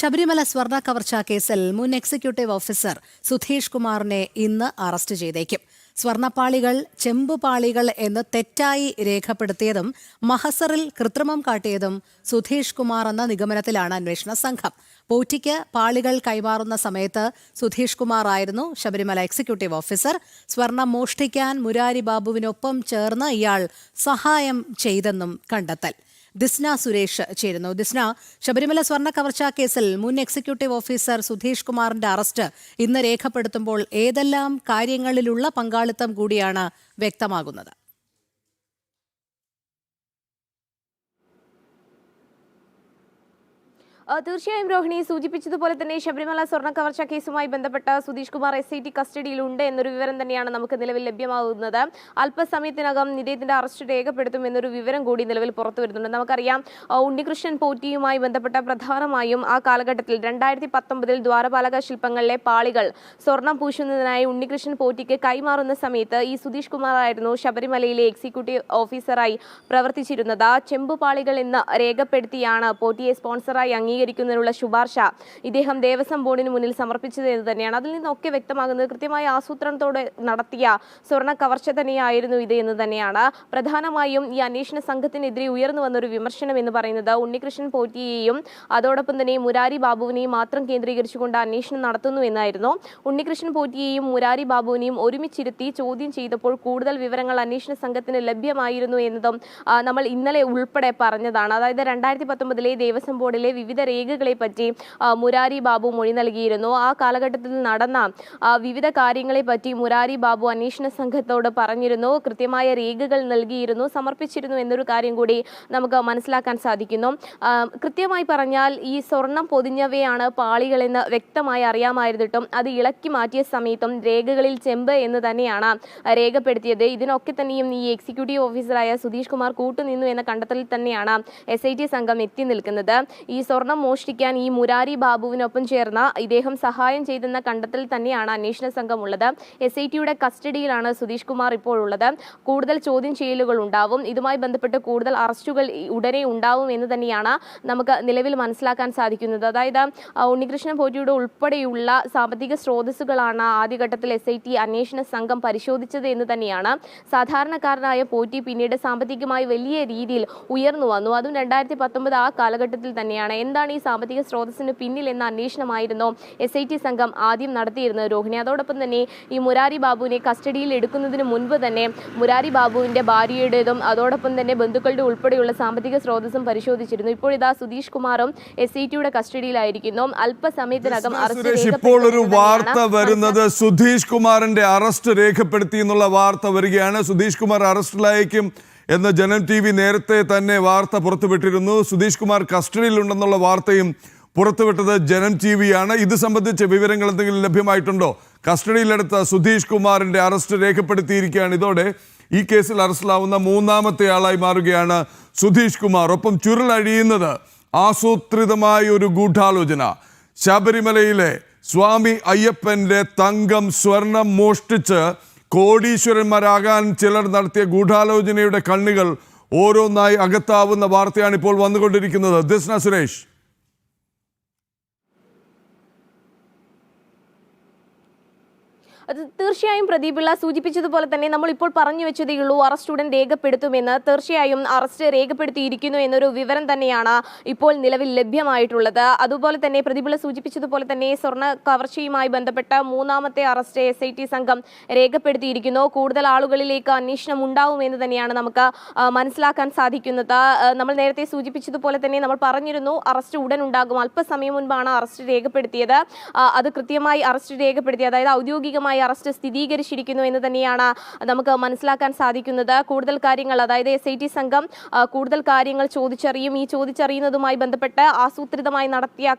ശബരിമല സ്വർണ്ണ കവർച്ചാ കേസിൽ മുൻ എക്സിക്യൂട്ടീവ് ഓഫീസർ സുധീഷ് കുമാറിനെ ഇന്ന് അറസ്റ്റ് ചെയ്തേക്കും. സ്വർണ്ണപ്പാളികൾ ചെമ്പുപാളികൾ എന്ന് തെറ്റായി രേഖപ്പെടുത്തിയതും മഹസറിൽ കൃത്രിമം കാട്ടിയതും സുധീഷ് കുമാർ എന്ന നിഗമനത്തിലാണ് അന്വേഷണ സംഘം. പോറ്റിക്ക് പാളികൾ കൈമാറുന്ന സമയത്ത് സുധീഷ് കുമാർ ആയിരുന്നു ശബരിമല എക്സിക്യൂട്ടീവ് ഓഫീസർ. സ്വർണം മോഷ്ടിക്കാൻ മുരാരി ബാബുവിനൊപ്പം ചേർന്ന് ഇയാൾ സഹായം ചെയ്തെന്നും കണ്ടെത്തൽ. ദിസ്ന സുരേഷ് ചേരുന്നു. ദിസ്ന, ശബരിമല സ്വർണ്ണ കവർച്ചാ കേസിൽ മുൻ എക്സിക്യൂട്ടീവ് ഓഫീസർ സുധീഷ് കുമാറിന്റെ അറസ്റ്റ് ഇന്ന് രേഖപ്പെടുത്തുമ്പോൾ ഏതെല്ലാം കാര്യങ്ങളിലുള്ള പങ്കാളിത്തം കൂടിയാണ് വ്യക്തമാകുന്നത്? തീർച്ചയായും രോഹിണി സൂചിപ്പിച്ചതുപോലെ തന്നെ ശബരിമല സ്വർണ്ണ കവർച്ചാ കേസുമായി ബന്ധപ്പെട്ട സുധീഷ് കുമാർ SIT കസ്റ്റഡിയിലുണ്ട് എന്നൊരു വിവരം തന്നെയാണ് നമുക്ക് നിലവിൽ ലഭ്യമാകുന്നത്. അല്പസമയത്തിനകം ഇദ്ദേഹത്തിന്റെ അറസ്റ്റ് രേഖപ്പെടുത്തും എന്നൊരു വിവരം കൂടി നിലവിൽ പുറത്തു വരുന്നുണ്ട്. നമുക്കറിയാം, ഉണ്ണികൃഷ്ണൻ പോറ്റിയുമായി ബന്ധപ്പെട്ട പ്രധാനമായും ആ കാലഘട്ടത്തിൽ 2019 ദ്വാരപാലക ശില്പങ്ങളിലെ പാളികൾ സ്വർണം പൂശുന്നതിനായി ഉണ്ണികൃഷ്ണൻ പോറ്റിക്ക് കൈമാറുന്ന സമയത്ത് ഈ സുധീഷ് കുമാർ ആയിരുന്നു ശബരിമലയിലെ എക്സിക്യൂട്ടീവ് ഓഫീസറായി പ്രവർത്തിച്ചിരുന്നത്. ചെമ്പുപാളികൾ എന്ന് രേഖപ്പെടുത്തിയാണ് പോറ്റിയെ സ്പോൺസറായി അംഗീകരിക്കുന്നതിനുള്ള ശുപാർശ ഇദ്ദേഹം ദേവസ്വം ബോർഡിന് മുന്നിൽ സമർപ്പിച്ചത് എന്ന് തന്നെയാണ്. അതിൽ നിന്നൊക്കെ വ്യക്തമാകുന്നത് കൃത്യമായ ആസൂത്രണത്തോടെ നടത്തിയ സ്വർണ്ണ കവർച്ച തന്നെയായിരുന്നു ഇത് എന്ന് തന്നെയാണ്. പ്രധാനമായും ഈ അന്വേഷണ സംഘത്തിനെതിരെ ഉയർന്നു വന്നൊരു വിമർശനം എന്ന് പറയുന്നത് ഉണ്ണികൃഷ്ണൻ പോറ്റിയെയും അതോടൊപ്പം തന്നെ മുരാരി ബാബുവിനെയും മാത്രം കേന്ദ്രീകരിച്ചുകൊണ്ട് അന്വേഷണം നടത്തുന്നു എന്നായിരുന്നു. ഉണ്ണികൃഷ്ണൻ പോറ്റിയെയും മുരാരി ബാബുവിനെയും ഒരുമിച്ചിരുത്തി ചോദ്യം ചെയ്തപ്പോൾ കൂടുതൽ വിവരങ്ങൾ അന്വേഷണ സംഘത്തിന് ലഭ്യമായിരുന്നു എന്നതും നമ്മൾ ഇന്നലെ ഉൾപ്പെടെ പറഞ്ഞതാണ്. അതായത് 2019 ദേവസ്വം ബോർഡിലെ വിവിധ രേഖകളെ പറ്റി മുരാരി ബാബു മൊഴി നൽകിയിരുന്നു. ആ കാലഘട്ടത്തിൽ നടന്ന വിവിധ കാര്യങ്ങളെ പറ്റി മുരാരി ബാബു അന്വേഷണ സംഘത്തോട് പറഞ്ഞിരുന്നു, കൃത്യമായ രേഖകൾ നൽകിയിരുന്നു, സമർപ്പിച്ചിരുന്നു എന്നൊരു കാര്യം കൂടി നമുക്ക് മനസ്സിലാക്കാൻ സാധിക്കുന്നു. കൃത്യമായി പറഞ്ഞാൽ ഈ സ്വർണം പൊതിഞ്ഞവയാണ് പാളികളെന്ന് വ്യക്തമായി അറിയാമായിരുന്നിട്ടും അത് ഇളക്കി മാറ്റിയ സമയത്തും രേഖകളിൽ ചെമ്പ് എന്ന് തന്നെയാണ് രേഖപ്പെടുത്തിയത്. ഇതിനൊക്കെ തന്നെയും ഈ എക്സിക്യൂട്ടീവ് ഓഫീസറായ സുധീഷ് കുമാർ കൂട്ടുനിന്നു എന്ന കണ്ടെത്തലിൽ തന്നെയാണ് SIT സംഘം എത്തി നിൽക്കുന്നത്. ഈ സ്വർണം മോഷ്ടിക്കാൻ ഈ മുരാരി ബാബുവിനൊപ്പം ചേർന്ന ഇദ്ദേഹം സഹായം ചെയ്തെന്ന കണ്ടെത്തൽ തന്നെയാണ് അന്വേഷണ സംഘം ഉള്ളത്. SITയുടെ കസ്റ്റഡിയിലാണ് സുധീഷ് കുമാർ ഇപ്പോൾ ഉള്ളത്. കൂടുതൽ ചോദ്യം ചെയ്യലുകൾ ഉണ്ടാവും. ഇതുമായി ബന്ധപ്പെട്ട് കൂടുതൽ അറസ്റ്റുകൾ ഉടനെ ഉണ്ടാവും എന്ന് തന്നെയാണ് നമുക്ക് നിലവിൽ മനസ്സിലാക്കാൻ സാധിക്കുന്നത്. അതായത് ഉണ്ണികൃഷ്ണൻ പോറ്റിയുടെ ഉൾപ്പെടെയുള്ള സാമ്പത്തിക സ്രോതസ്സുകളാണ് ആദ്യഘട്ടത്തിൽ SIT അന്വേഷണ സംഘം പരിശോധിച്ചത് എന്ന് തന്നെയാണ്. സാധാരണക്കാരനായ പോറ്റി പിന്നീട് സാമ്പത്തികമായി വലിയ രീതിയിൽ ഉയർന്നു വന്നു. അതും 2019 ആ കാലഘട്ടത്തിൽ തന്നെയാണ്. എന്താണ് ഈ സാമ്പത്തിക സ്രോതസ്സിന് പിന്നിൽ എന്ന അന്വേഷണമായിരുന്നു SIT സംഘം ആദ്യം നടത്തിയിരുന്നത് രോഹിണി. അതോടൊപ്പം തന്നെ ഈ മുരാരി ബാബുവിനെ കസ്റ്റഡിയിൽ എടുക്കുന്നതിന് മുൻപ് തന്നെ മുരാരി ബാബുവിന്റെ ഭാര്യയുടേതും അതോടൊപ്പം തന്നെ ബന്ധുക്കളുടെ ഉൾപ്പെടെയുള്ള സാമ്പത്തിക സ്രോതസ്സും പരിശോധിച്ചിരുന്നു. ഇപ്പോൾ ഇതാ സുധീഷ് കുമാറും SITയുടെ കസ്റ്റഡിയിലായിരിക്കുന്നു. അല്പസമയത്തിനകം ഇപ്പോൾ ഒരു വാർത്ത വരുന്നത് സുധീഷ് കുമാറിന്റെ അറസ്റ്റ് രേഖപ്പെടുത്തി എന്നുള്ള വാർത്ത വരികയാണ്. സുധീഷ് കുമാർ അറസ്റ്റിലായേക്കും എന്ന് ജനം TV നേരത്തെ തന്നെ വാർത്ത പുറത്തുവിട്ടിരുന്നു. സുധീഷ് കുമാർ കസ്റ്റഡിയിലുണ്ടെന്നുള്ള വാർത്തയും പുറത്തുവിട്ടത് ജനം TV ആണ്. ഇത് സംബന്ധിച്ച വിവരങ്ങൾ എന്തെങ്കിലും ലഭ്യമായിട്ടുണ്ടോ? കസ്റ്റഡിയിലെടുത്ത സുധീഷ് കുമാറിന്റെ അറസ്റ്റ് രേഖപ്പെടുത്തിയിരിക്കുകയാണ്. ഇതോടെ ഈ കേസിൽ അറസ്റ്റിലാവുന്ന മൂന്നാമത്തെ ആളായി മാറുകയാണ് സുധീഷ് കുമാർ. ഒപ്പം ചുരുളഴിയുന്നത് ആസൂത്രിതമായ ഒരു ഗൂഢാലോചന. ശബരിമലയിലെ സ്വാമി അയ്യപ്പന്റെ തങ്കം സ്വർണം മോഷ്ടിച്ച് കോടീശ്വരന്മാരാകാൻ ചിലർ നടത്തിയ ഗൂഢാലോചനയുടെ കണ്ണുകൾ ഓരോന്നായി അകത്താവുന്ന വാർത്തയാണ് ഇപ്പോൾ വന്നുകൊണ്ടിരിക്കുന്നത്. ദിസ്ന സുരേഷ്. അത് തീർച്ചയായും പ്രദീപിള്ള സൂചിപ്പിച്ചതുപോലെ തന്നെ നമ്മൾ ഇപ്പോൾ പറഞ്ഞു വെച്ചതേ ഉള്ളൂ, അറസ്റ്റ് ഉടൻ രേഖപ്പെടുത്തുമെന്ന്. തീർച്ചയായും അറസ്റ്റ് രേഖപ്പെടുത്തിയിരിക്കുന്നു എന്നൊരു വിവരം തന്നെയാണ് ഇപ്പോൾ നിലവിൽ ലഭ്യമായിട്ടുള്ളത്. അതുപോലെ തന്നെ പ്രദീപിള്ള സൂചിപ്പിച്ചതുപോലെ തന്നെ സ്വർണ്ണ കവർച്ചയുമായി ബന്ധപ്പെട്ട മൂന്നാമത്തെ അറസ്റ്റ് SIT സംഘം രേഖപ്പെടുത്തിയിരിക്കുന്നു. കൂടുതൽ ആളുകളിലേക്ക് അന്വേഷണം ഉണ്ടാവുമെന്ന് തന്നെയാണ് നമുക്ക് മനസ്സിലാക്കാൻ സാധിക്കുന്നത്. നമ്മൾ നേരത്തെ സൂചിപ്പിച്ചതുപോലെ തന്നെ നമ്മൾ പറഞ്ഞിരുന്നു അറസ്റ്റ് ഉടൻ ഉണ്ടാകും. അല്പസമയം മുൻപാണ് അറസ്റ്റ് രേഖപ്പെടുത്തിയത്. അത് കൃത്യമായി അറസ്റ്റ് രേഖപ്പെടുത്തി, അതായത് ഔദ്യോഗികമായി അറസ്റ്റ് സ്ഥിരീകരിച്ചിരിക്കുന്നു എന്ന് തന്നെയാണ് നമുക്ക് മനസ്സിലാക്കാൻ സാധിക്കുന്നത്. കൂടുതൽ കാര്യങ്ങൾ, അതായത് SIT സംഘം കൂടുതൽ കാര്യങ്ങൾ ചോദിച്ചറിയും. ഈ ചോദിച്ചറിയുന്നതുമായി ബന്ധപ്പെട്ട് ആസൂത്രിതമായി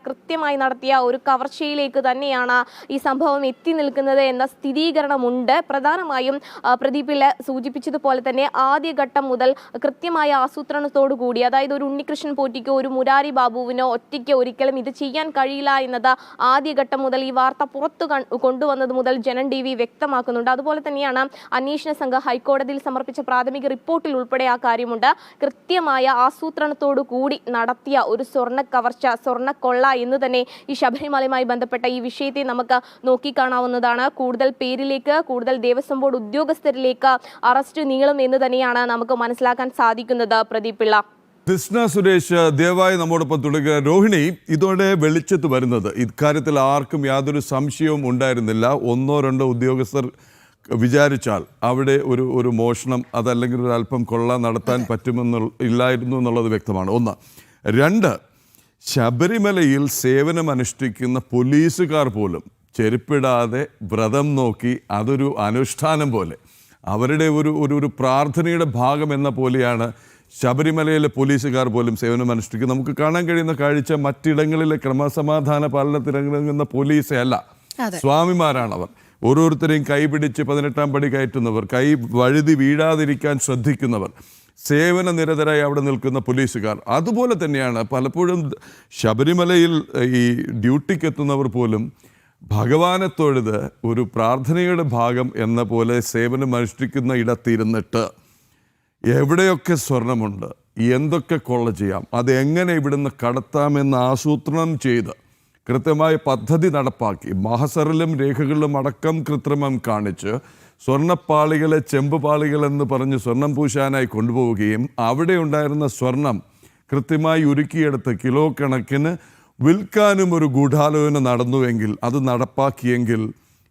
കൃത്യമായി നടത്തിയ ഒരു കവർച്ചയിലേക്ക് തന്നെയാണ് ഈ സംഭവം എത്തി നിൽക്കുന്നത് എന്ന സ്ഥിരീകരണമുണ്ട്. പ്രധാനമായും പ്രദീപില് സൂചിപ്പിച്ചതുപോലെ തന്നെ ആദ്യഘട്ടം മുതൽ കൃത്യമായ ആസൂത്രണത്തോടു കൂടി, അതായത് ഒരു ഉണ്ണികൃഷ്ണൻ പോറ്റിക്കോ ഒരു മുരാരി ബാബുവിനോ ഒറ്റയ്ക്ക് ഒരിക്കലും ഇത് ചെയ്യാൻ കഴിയില്ല എന്നത് ആദ്യഘട്ടം മുതൽ ഈ വാർത്ത പുറത്തു കൊണ്ടുവന്നത് മുതൽ ജനം ജനം TV വ്യക്തമാക്കുന്നുണ്ട്. അതുപോലെ തന്നെയാണ് അന്വേഷണ സംഘം ഹൈക്കോടതിയിൽ സമർപ്പിച്ച പ്രാഥമിക റിപ്പോർട്ടിൽ ഉൾപ്പെടെ ആ കാര്യമുണ്ട്. കൃത്യമായ ആസൂത്രണത്തോടു കൂടി നടത്തിയ ഒരു സ്വർണ്ണ കവർച്ച, സ്വർണ്ണക്കൊള്ള എന്ന് തന്നെ ഈ ശബരിമലയുമായി ബന്ധപ്പെട്ട ഈ വിഷയത്തെ നമുക്ക് നോക്കിക്കാണാവുന്നതാണ്. കൂടുതൽ പേരിലേക്ക്, കൂടുതൽ ദേവസ്വം ബോർഡ് ഉദ്യോഗസ്ഥരിലേക്ക് അറസ്റ്റ് നീളും എന്ന് തന്നെയാണ് നമുക്ക് മനസ്സിലാക്കാൻ സാധിക്കുന്നത്. പ്രദീപ് പിള്ള. കൃഷ്ണ സുരേഷ് ദയവായി നമ്മോടൊപ്പം തുടരുക. രോഹിണി, ഇതോടെ വെളിച്ചത്ത് വരുന്നത്, ഇക്കാര്യത്തിൽ ആർക്കും യാതൊരു സംശയവും ഉണ്ടായിരുന്നില്ല. ഒന്നോ രണ്ടോ ഉദ്യോഗസ്ഥർ വിചാരിച്ചാൽ അവിടെ ഒരു മോഷണം അതല്ലെങ്കിൽ ഒരു അല്പം കൊള്ള നടത്താൻ ഇല്ലായിരുന്നു എന്നുള്ളത് വ്യക്തമാണ്. ഒന്ന്. രണ്ട്, ശബരിമലയിൽ സേവനമനുഷ്ഠിക്കുന്ന പോലീസുകാർ പോലും ചെരുപ്പിടാതെ വ്രതം നോക്കി അതൊരു അനുഷ്ഠാനം പോലെ, അവരുടെ ഒരു പ്രാർത്ഥനയുടെ ഭാഗം എന്ന പോലെയാണ് ശബരിമലയിലെ പോലീസുകാർ പോലും സേവനമനുഷ്ഠിക്കുന്നത്. നമുക്ക് കാണാൻ കഴിയുന്ന കാഴ്ച മറ്റിടങ്ങളിലെ ക്രമസമാധാന പാലനത്തിറങ്ങുന്ന പോലീസേ അല്ല, സ്വാമിമാരാണവർ. ഓരോരുത്തരെയും കൈപിടിച്ച് 18ാം പടി കയറ്റുന്നവർ, കൈ വഴുതി വീഴാതിരിക്കാൻ ശ്രദ്ധിക്കുന്നവർ, സേവന നിരതരായി അവിടെ നിൽക്കുന്ന പോലീസുകാർ. അതുപോലെ തന്നെയാണ് പലപ്പോഴും ശബരിമലയിൽ ഈ ഡ്യൂട്ടിക്ക് എത്തുന്നവർ പോലും ഭഗവാനെ തൊഴുത് ഒരു പ്രാർത്ഥനയുടെ ഭാഗം എന്ന പോലെ സേവനം അനുഷ്ഠിക്കുന്ന ഇടത്തിരുന്നിട്ട് എവിടെയൊക്കെ സ്വർണമുണ്ട്, എന്തൊക്കെ കൊള്ള ചെയ്യാം, അതെങ്ങനെ ഇവിടുന്ന് കടത്താമെന്ന് ആസൂത്രണം ചെയ്ത് കൃത്യമായ പദ്ധതി നടപ്പാക്കി മഹസറിലും രേഖകളിലും അടക്കം കൃത്രിമം കാണിച്ച് സ്വർണ്ണപ്പാളികളെ ചെമ്പുപാളികളെന്ന് പറഞ്ഞ് സ്വർണം പൂശാനായി കൊണ്ടുപോവുകയും അവിടെ ഉണ്ടായിരുന്ന സ്വർണം കൃത്യമായി ഉരുക്കിയെടുത്ത് കിലോ കണക്കിന് വിൽക്കാനും ഒരു ഗൂഢാലോചന നടന്നുവെങ്കിൽ, അത് നടപ്പാക്കിയെങ്കിൽ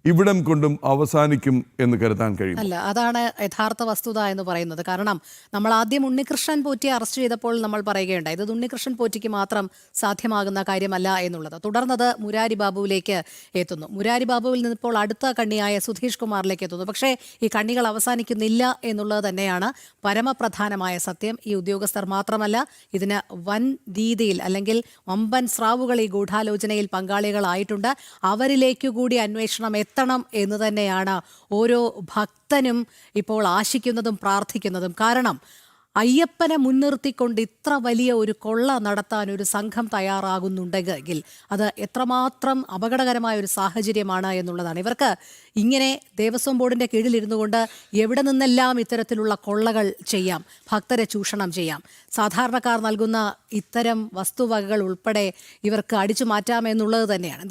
ഇവിടം കൊണ്ടും അവസാനിക്കും എന്ന് കരുതാൻ കഴിയും. അല്ല, അതാണ് യഥാർത്ഥ വസ്തുത എന്ന് പറയുന്നത്. കാരണം നമ്മൾ ആദ്യം ഉണ്ണികൃഷ്ണൻ പോറ്റിയെ അറസ്റ്റ് ചെയ്തപ്പോൾ നമ്മൾ പറയുകയുണ്ടായി, ഇത് ഉണ്ണികൃഷ്ണൻ പോറ്റിക്ക് മാത്രം സാധ്യമാകുന്ന കാര്യമല്ല എന്നുള്ളത്. തുടർന്നത് മുരാരി ബാബുവിലേക്ക് എത്തുന്നു. മുരാരി ബാബുവിൽ നിന്നിപ്പോൾ അടുത്ത കണ്ണിയായ സുധീഷ് കുമാറിലേക്ക് എത്തുന്നു. പക്ഷേ ഈ കണ്ണികൾ അവസാനിക്കുന്നില്ല എന്നുള്ളത് തന്നെയാണ് പരമപ്രധാനമായ സത്യം. ഈ ഉദ്യോഗസ്ഥർ മാത്രമല്ല, ഇതിന് വൻ രീതിയിൽ അല്ലെങ്കിൽ വമ്പൻ സ്രാവുകൾ ഈ ഗൂഢാലോചനയിൽ പങ്കാളികളായിട്ടുണ്ട്. അവരിലേക്കു കൂടി അന്വേഷണം എത്തണം എന്ന് തന്നെയാണ് ഓരോ ഭക്തനും ഇപ്പോൾ ആശിക്കുന്നതും പ്രാർത്ഥിക്കുന്നതും. കാരണം അയ്യപ്പനെ മുൻനിർത്തിക്കൊണ്ട് ഇത്ര വലിയ ഒരു കൊള്ള നടത്താൻ ഒരു സംഘം തയ്യാറാകുന്നുണ്ടെങ്കിൽ അത് എത്രമാത്രം അപകടകരമായ ഒരു സാഹചര്യമാണ് എന്നുള്ളതാണ്. ഇവർക്ക് ഇങ്ങനെ ദേവസ്വം ബോർഡിൻ്റെ കീഴിലിരുന്നു കൊണ്ട് എവിടെ നിന്നെല്ലാം ഇത്തരത്തിലുള്ള കൊള്ളകൾ ചെയ്യാം, ഭക്തരെ ചൂഷണം ചെയ്യാം, സാധാരണക്കാർ നൽകുന്ന ഇത്തരം വസ്തുവകകൾ ഉൾപ്പെടെ ഇവർക്ക് അടിച്ചു മാറ്റാമെന്നുള്ളത് തന്നെയാണ്.